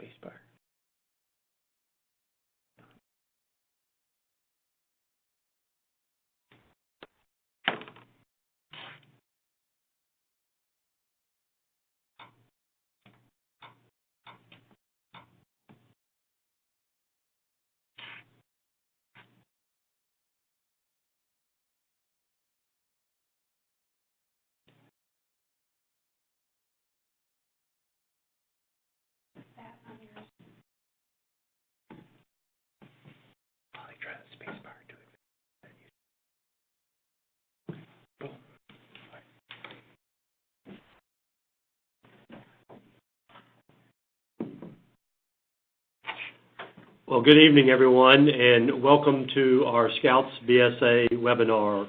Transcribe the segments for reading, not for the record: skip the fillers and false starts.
spacebar. Probably try the spacebar to it. Boom. Well, good evening, everyone, and welcome to our Scouts BSA webinar.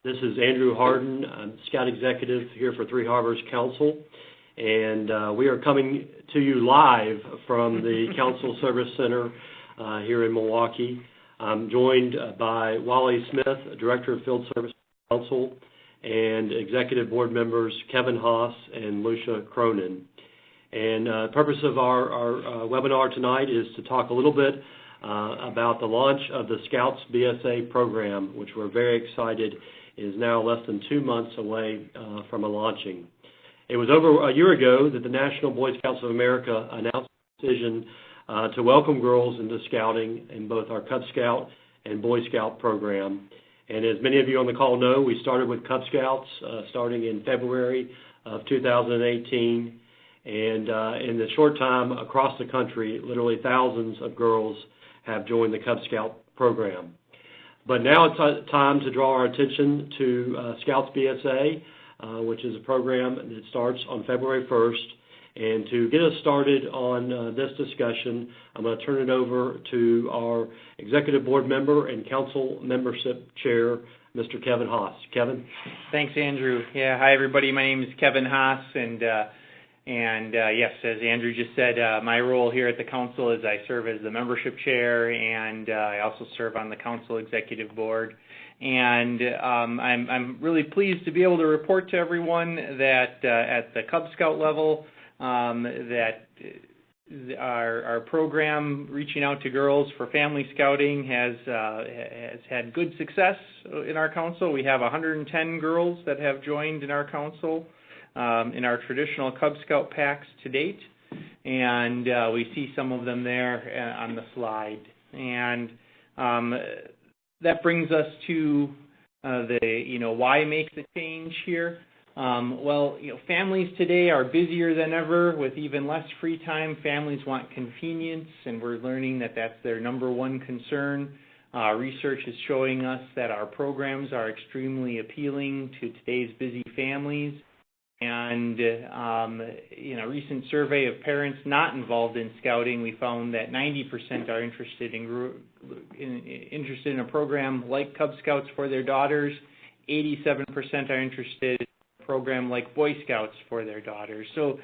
This is Andrew Harden. I'm Scout Executive here for Three Harbors Council, and we are coming to you live from the Council Service Center here in Milwaukee. I'm joined by Wally Smith, Director of Field Service Council, and Executive Board members Kevin Haas and Lucia Cronin. And the purpose of our webinar tonight is to talk a little bit about the launch of the Scouts BSA program, which we're very excited is now less than 2 months away from a launching. It was over a year ago that the National Boy Scouts of America announced the decision to welcome girls into scouting in both our Cub Scout and Boy Scout program. And as many of you on the call know, we started with Cub Scouts starting in February of 2018. And in the short time across the country, literally thousands of girls have joined the Cub Scout program. But now it's time to draw our attention to Scouts BSA, which is a program that starts on February 1st. And to get us started on this discussion, I'm going to turn it over to our Executive Board member and Council Membership Chair, Mr. Kevin Haas. Kevin? Thanks, Andrew. Yeah, hi, everybody. My name is Kevin Haas, and yes, as Andrew just said, my role here at the Council is I serve as the Membership Chair, and I also serve on the Council Executive Board. And I'm really pleased to be able to report to everyone that at the Cub Scout level, that our program reaching out to girls for family scouting has had good success in our council. We have 110 girls that have joined in our council in our traditional Cub Scout packs to date, and we see some of them there on the slide. And that brings us to why make the change here? Well, families today are busier than ever with even less free time. Families want convenience, and we're learning that that's their number one concern. Research is showing us that our programs are extremely appealing to today's busy families. And in a recent survey of parents not involved in scouting, we found that 90% are interested in a program like Cub Scouts for their daughters. 87% are interested in a program like Boy Scouts for their daughters. So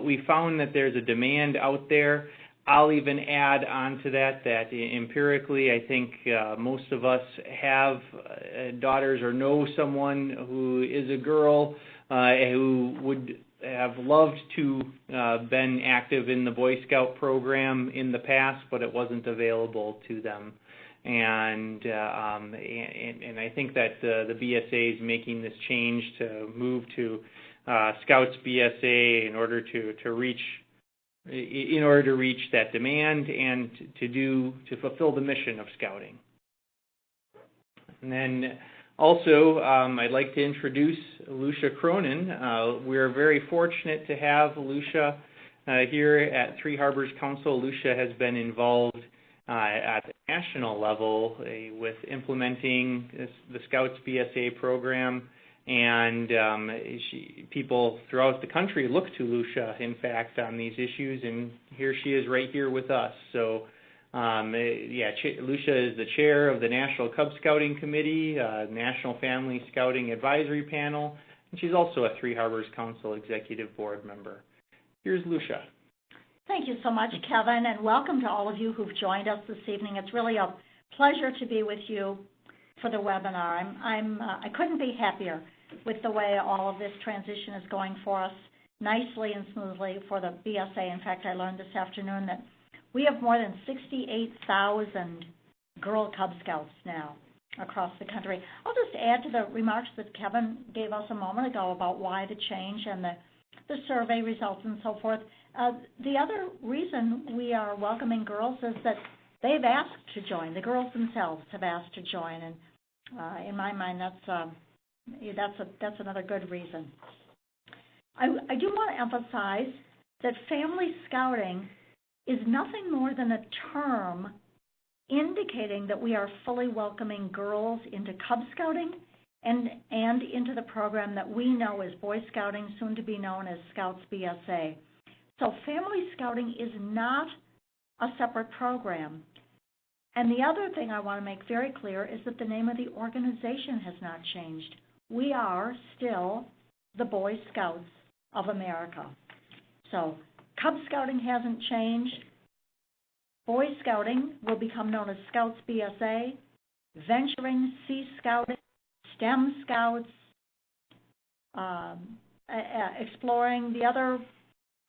we found that there's a demand out there. I'll even add on to that empirically, I think most of us have daughters or know someone who is a girl who would have loved to been active in the Boy Scout program in the past, but it wasn't available to them. And I think that the BSA is making this change to move to Scouts BSA in order to reach that demand and to fulfill the mission of scouting. And then also, I'd like to introduce Lucia Cronin. We're very fortunate to have Lucia here at Three Harbors Council. Lucia has been involved at the national level with implementing the Scouts BSA program, and people throughout the country look to Lucia, in fact, on these issues, and here she is right here with us. So Lucia is the chair of the National Cub Scouting Committee, National Family Scouting Advisory Panel, and she's also a Three Harbors Council Executive Board member. Here's Lucia. Thank you so much, Kevin, and welcome to all of you who've joined us this evening. It's really a pleasure to be with you for the webinar. I couldn't be happier with the way all of this transition is going for us. nicely and smoothly for the BSA. In fact, I learned this afternoon that we have more than 68,000 Girl Cub Scouts now across the country. I'll just add to the remarks that Kevin gave us a moment ago about why the change and the survey results and so forth. The other reason we are welcoming girls is that they've asked to join. The girls themselves have asked to join, and in my mind, that's another good reason. I do want to emphasize that family scouting is nothing more than a term indicating that we are fully welcoming girls into Cub Scouting and into the program that we know as Boy Scouting, soon to be known as Scouts BSA. So family scouting is not a separate program. And the other thing I want to make very clear is that the name of the organization has not changed. We are still the Boy Scouts of America. So Cub Scouting hasn't changed. Boy Scouting will become known as Scouts BSA. Venturing, Sea Scouting, STEM Scouts, exploring the other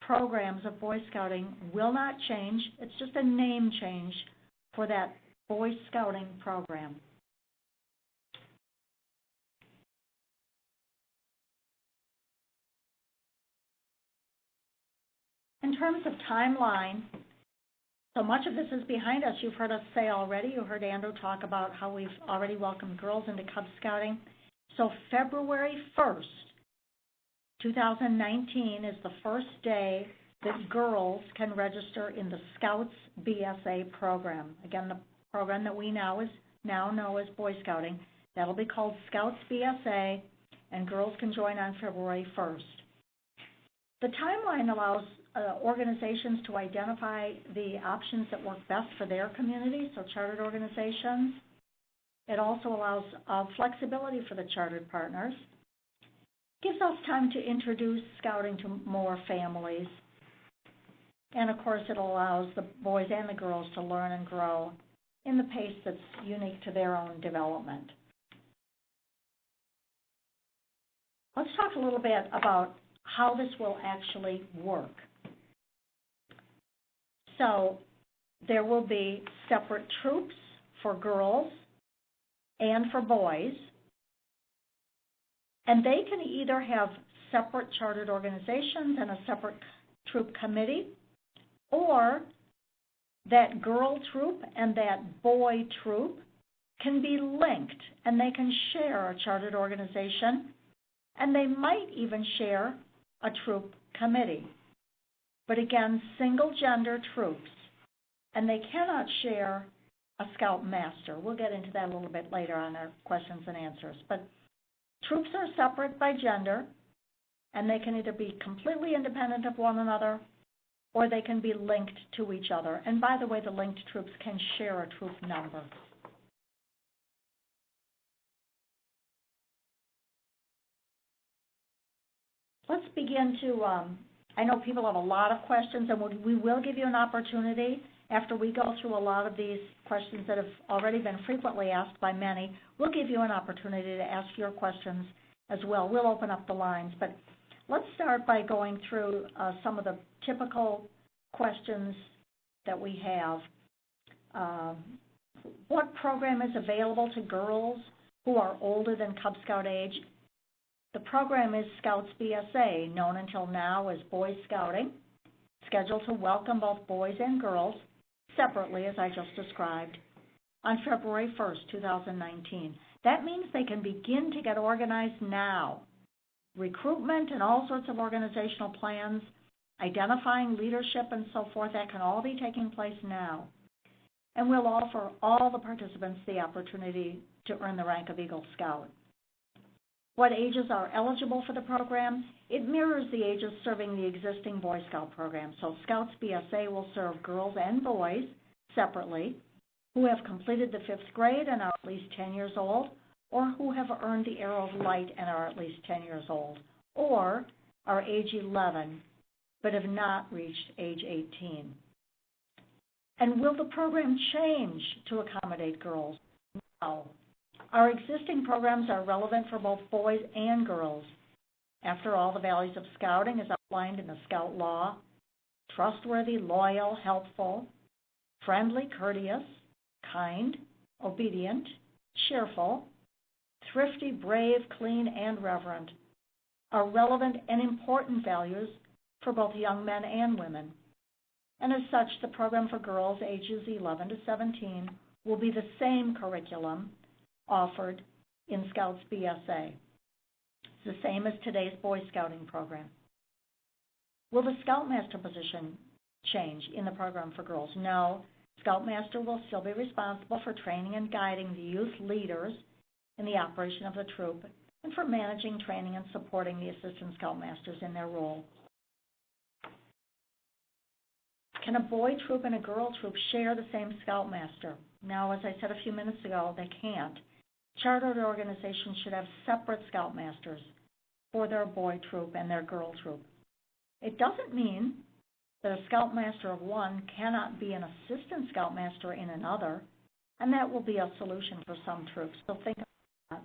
programs of Boy Scouting will not change. It's just a name change for that Boy Scouting program. In terms of timeline, so much of this is behind us. You've heard us say already. You heard Andrew talk about how we've already welcomed girls into Cub Scouting. So February 1st, 2019 is the first day that girls can register in the Scouts BSA program. Again, the program that we now know as Boy Scouting. That'll be called Scouts BSA, and girls can join on February 1st. The timeline allows organizations to identify the options that work best for their community, so chartered organizations. It also allows flexibility for the chartered partners. Gives us time to introduce scouting to more families. And of course, it allows the boys and the girls to learn and grow in the pace that's unique to their own development. Let's talk a little bit about how this will actually work. So there will be separate troops for girls and for boys, and they can either have separate chartered organizations and a separate troop committee, or that girl troop and that boy troop can be linked, and they can share a chartered organization, and they might even share a troop committee. But again, single gender troops, and they cannot share a scout master. We'll get into that a little bit later on our questions and answers. But troops are separate by gender, and they can either be completely independent of one another, or they can be linked to each other. And by the way, the linked troops can share a troop number. Let's begin to, I know people have a lot of questions, and we will give you an opportunity after we go through a lot of these questions that have already been frequently asked by many. We'll give you an opportunity to ask your questions as well. We'll open up the lines, but let's start by going through some of the typical questions that we have. What program is available to girls who are older than Cub Scout age? The program is Scouts BSA, known until now as Boy Scouting, scheduled to welcome both boys and girls separately, as I just described, on February 1st, 2019. That means they can begin to get organized now. Recruitment and all sorts of organizational plans, identifying leadership and so forth, that can all be taking place now. And we'll offer all the participants the opportunity to earn the rank of Eagle Scout. What ages are eligible for the program? It mirrors the ages serving the existing Boy Scout program. So Scouts BSA will serve girls and boys separately who have completed the 5th grade and are at least 10 years old, or who have earned the Arrow of Light and are at least 10 years old, or are age 11 but have not reached age 18. And will the program change to accommodate girls? No. Our existing programs are relevant for both boys and girls. After all, the values of scouting as outlined in the Scout Law: trustworthy, loyal, helpful, friendly, courteous, kind, obedient, cheerful, thrifty, brave, clean, and reverent, are relevant and important values for both young men and women. And as such, the program for girls ages 11 to 17 will be the same curriculum offered in Scouts BSA. It's the same as today's Boy Scouting program. Will the Scoutmaster position change in the program for girls? No. Scoutmaster will still be responsible for training and guiding the youth leaders in the operation of the troop and for managing, training, and supporting the assistant Scoutmasters in their role. Can a boy troop and a girl troop share the same Scoutmaster? Now, as I said a few minutes ago, they can't. Chartered organizations should have separate Scoutmasters for their boy troop and their girl troop. It doesn't mean that a Scoutmaster of one cannot be an assistant Scoutmaster in another, and that will be a solution for some troops. So think about that.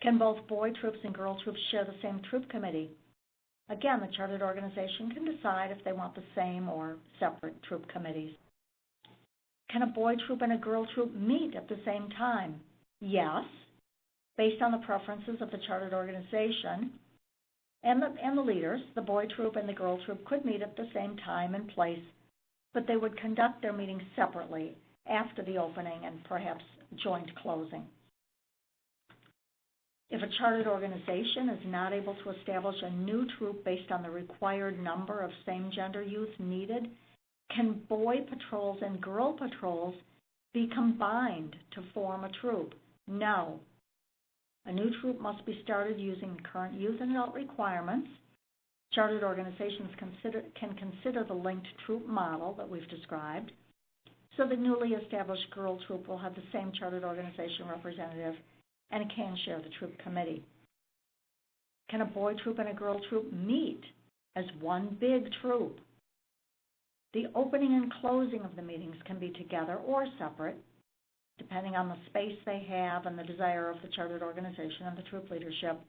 Can both boy troops and girl troops share the same troop committee? Again, the chartered organization can decide if they want the same or separate troop committees. Can a boy troop and a girl troop meet at the same time? Yes, based on the preferences of the chartered organization and the leaders. The boy troop and the girl troop could meet at the same time and place, but they would conduct their meetings separately after the opening and perhaps joint closing. If a chartered organization is not able to establish a new troop based on the required number of same-gender youth needed, can boy patrols and girl patrols be combined to form a troop? No. A new troop must be started using current youth and adult requirements. Chartered organizations can consider the linked troop model that we've described, so the newly established girl troop will have the same chartered organization representative and can share the troop committee. Can a boy troop and a girl troop meet as one big troop? The opening and closing of the meetings can be together or separate, depending on the space they have and the desire of the chartered organization and the troop leadership.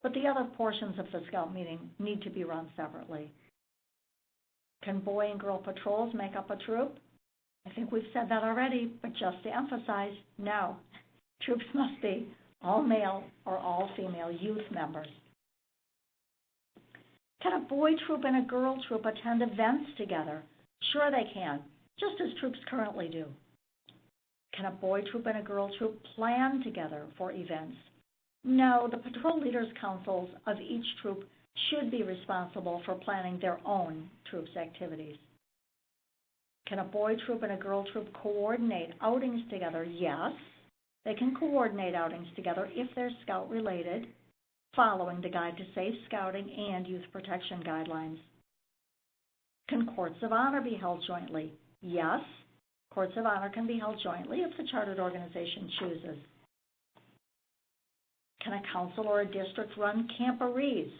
But the other portions of the Scout meeting need to be run separately. Can boy and girl patrols make up a troop? I think we've said that already, but just to emphasize, no. Troops must be all male or all female youth members. Can a boy troop and a girl troop attend events together? Sure they can, just as troops currently do. Can a boy troop and a girl troop plan together for events? No, the patrol leaders' councils of each troop should be responsible for planning their own troops' activities. Can a boy troop and a girl troop coordinate outings together? Yes. They can coordinate outings together if they're Scout-related, following the Guide to Safe Scouting and Youth Protection Guidelines. Can Courts of Honor be held jointly? Yes, Courts of Honor can be held jointly if the chartered organization chooses. Can a council or a district run camporees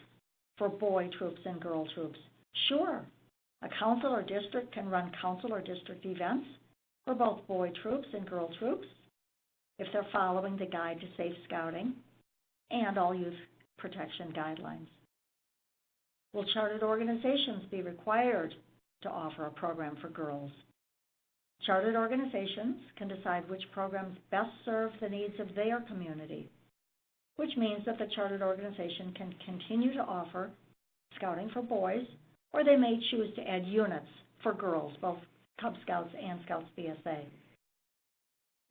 for boy troops and girl troops? Sure. A council or district can run council or district events for both boy troops and girl troops if they're following the Guide to Safe Scouting and all youth protection guidelines. Will chartered organizations be required to offer a program for girls? Chartered organizations can decide which programs best serve the needs of their community, which means that the chartered organization can continue to offer scouting for boys, or they may choose to add units for girls, both Cub Scouts and Scouts BSA.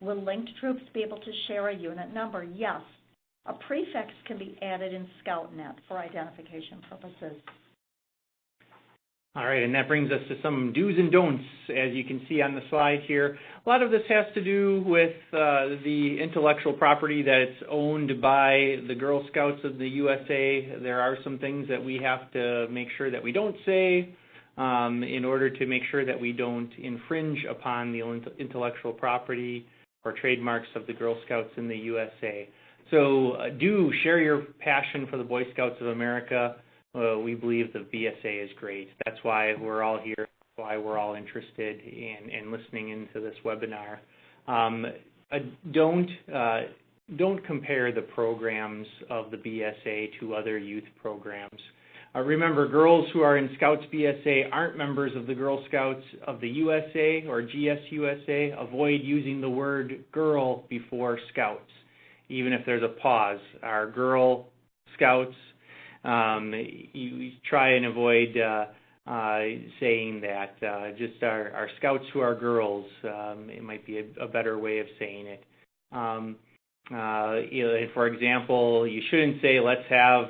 Will linked troops be able to share a unit number? Yes. A prefix can be added in ScoutNet for identification purposes. All right, and that brings us to some do's and don'ts, as you can see on the slide here. A lot of this has to do with the intellectual property that's owned by the Girl Scouts of the USA. There are some things that we have to make sure that we don't say in order to make sure that we don't infringe upon the intellectual property or trademarks of the Girl Scouts in the USA. So do share your passion for the Boy Scouts of America. We believe the BSA is great. That's why we're all here, why we're all interested in listening into this webinar. Don't don't compare the programs of the BSA to other youth programs. Remember, girls who are in Scouts BSA aren't members of the Girl Scouts of the USA or GSUSA. Avoid using the word girl before Scouts, even if there's a pause. Our Girl Scouts, you try and avoid saying that. Just our Scouts who are girls, it might be a better way of saying it. For example, you shouldn't say let's have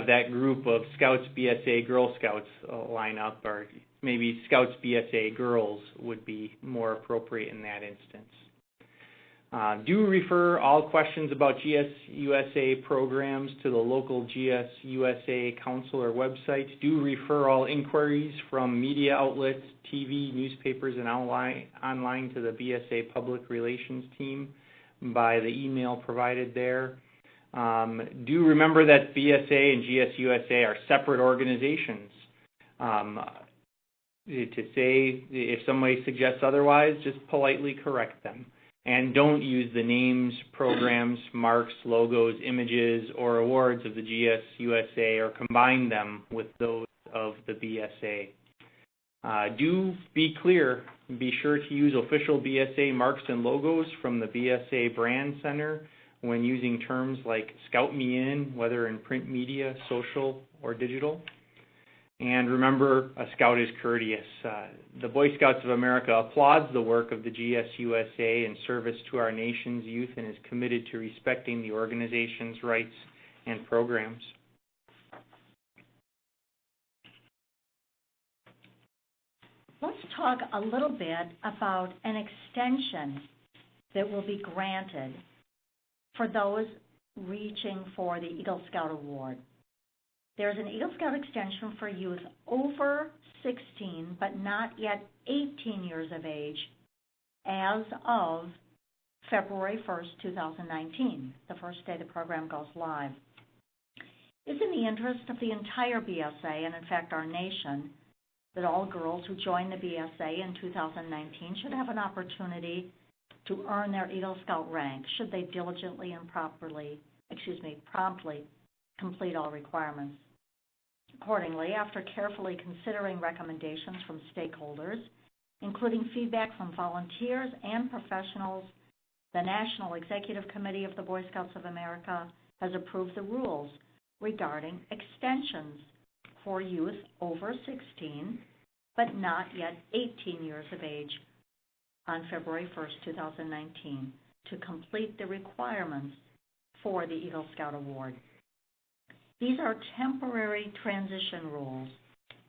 that group of Scouts BSA Girl Scouts line up, or maybe Scouts BSA Girls would be more appropriate in that instance. Do refer all questions about GSUSA programs to the local GSUSA Council or website. Do refer all inquiries from media outlets, TV, newspapers, and online to the BSA Public Relations team by the email provided there. Do remember that BSA and GSUSA are separate organizations. To say, if somebody suggests otherwise, just politely correct them. And don't use the names, programs, marks, logos, images, or awards of the GSUSA or combine them with those of the BSA. Do be clear. Be sure to use official BSA marks and logos from the BSA Brand Center when using terms like Scout Me In, whether in print media, social, or digital. And remember, a Scout is courteous. The Boy Scouts of America applauds the work of the GSUSA in service to our nation's youth and is committed to respecting the organization's rights and programs. Let's talk a little bit about an extension that will be granted for those reaching for the Eagle Scout Award. There's an Eagle Scout extension for youth over 16 but not yet 18 years of age as of February 1st, 2019, the first day the program goes live. It's in the interest of the entire BSA and, in fact, our nation that all girls who join the BSA in 2019 should have an opportunity to earn their Eagle Scout rank should they diligently and promptly complete all requirements. Accordingly, after carefully considering recommendations from stakeholders, including feedback from volunteers and professionals, the National Executive Committee of the Boy Scouts of America has approved the rules regarding extensions for youth over 16 but not yet 18 years of age on February 1st, 2019, to complete the requirements for the Eagle Scout Award. These are temporary transition rules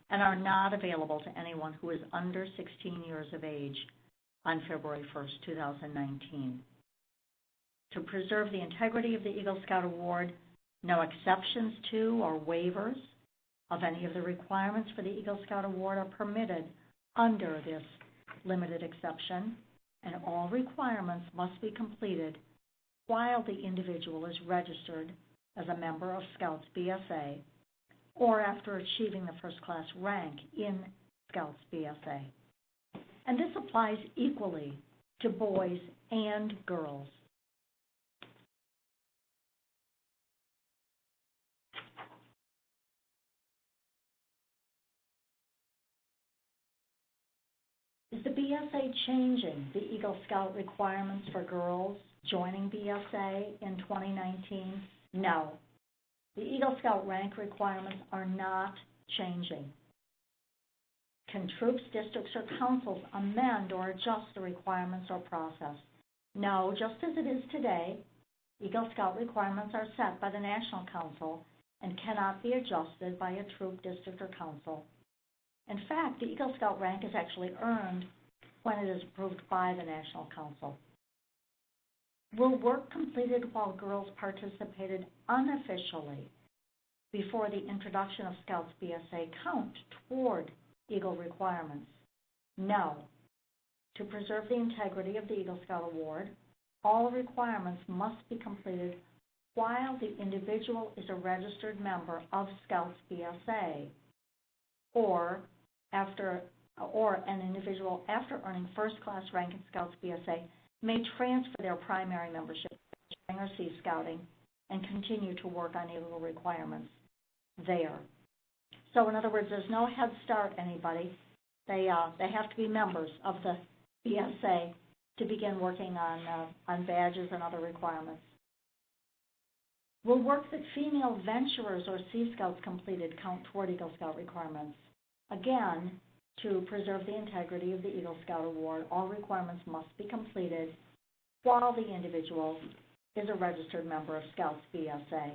and are not available to anyone who is under 16 years of age on February 1st, 2019. To preserve the integrity of the Eagle Scout Award, no exceptions to or waivers of any of the requirements for the Eagle Scout Award are permitted under this limited exception, and all requirements must be completed while the individual is registered as a member of Scouts BSA or after achieving the first-class rank in Scouts BSA. And this applies equally to boys and girls. Is the BSA changing the Eagle Scout requirements for girls joining BSA in 2019? No. The Eagle Scout rank requirements are not changing. Can troops, districts, or councils amend or adjust the requirements or process? No, just as it is today, Eagle Scout requirements are set by the National Council and cannot be adjusted by a troop, district, or council. In fact, the Eagle Scout rank is actually earned when it is approved by the National Council. Will work completed while girls participated unofficially before the introduction of Scouts BSA count toward Eagle requirements? No. To preserve the integrity of the Eagle Scout Award, all requirements must be completed while the individual is a registered member of Scouts BSA or an individual after earning first-class rank in Scouts BSA may transfer their primary membership to or Sea Scouting and continue to work on Eagle requirements there. So in other words, there's no head start, anybody. They have to be members of the BSA to begin working on badges and other requirements. Will work that female venturers or Sea Scouts completed count toward Eagle Scout requirements? Again, to preserve the integrity of the Eagle Scout Award, all requirements must be completed while the individual is a registered member of Scouts BSA.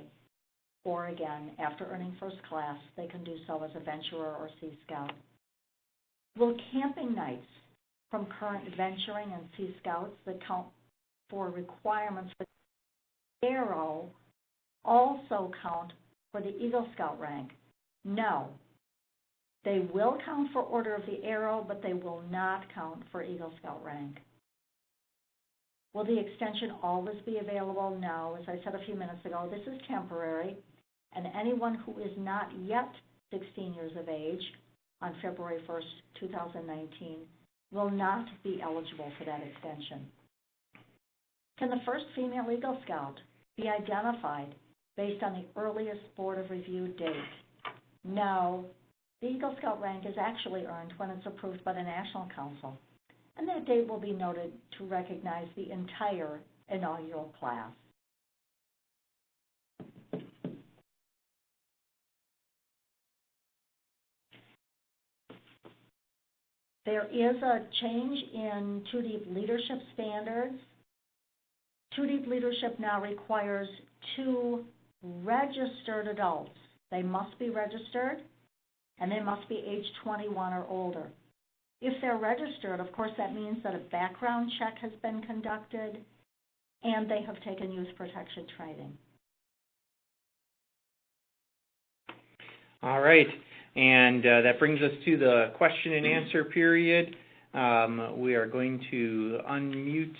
Or again, after earning first class, they can do so as a venturer or Sea Scout. Will camping nights from current venturing and Sea Scouts that count for requirements for Arrow also count for the Eagle Scout rank? No. They will count for Order of the Arrow, but they will not count for Eagle Scout rank. Will the extension always be available? No. As I said a few minutes ago, this is temporary, and anyone who is not yet 16 years of age on February 1st, 2019, will not be eligible for that extension. Can the first female Eagle Scout be identified based on the earliest Board of Review date? No. The Eagle Scout rank is actually earned when it's approved by the National Council, and that date will be noted to recognize the entire inaugural class. There is a change in Two Deep leadership standards. Two Deep leadership now requires 2 registered adults. They must be registered, and they must be age 21 or older. If they're registered, of course, that means that a background check has been conducted and they have taken youth protection training. All right, and that brings us to the question and answer period. We are going to unmute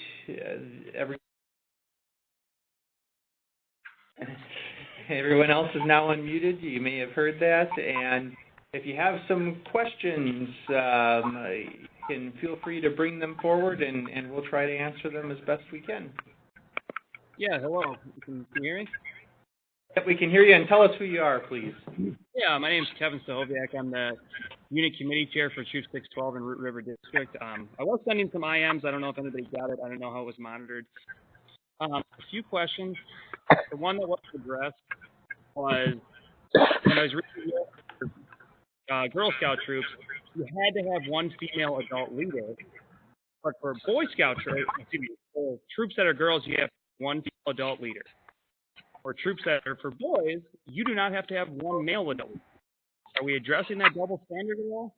everyone else is now unmuted. You may have heard that, and if you have some questions, you can feel free to bring them forward, and we'll try to answer them as best we can. Yeah, hello. Can you hear me? Yep, we can hear you, and tell us who you are, please. Yeah, my name is Kevin Stahoviak. I'm the Unit Committee Chair for Troop 612 in Root River District. I was sending some IMs. I don't know if anybody got it. I don't know how it was monitored. A few questions. The one that was addressed was when I was reading Girl Scout troops, you had to have 1 female adult leader. But for Boy Scout troops, for troops that are girls, you have 1 female adult leader. For troops that are for boys, you do not have to have 1 male adult. Are we addressing that double standard at all?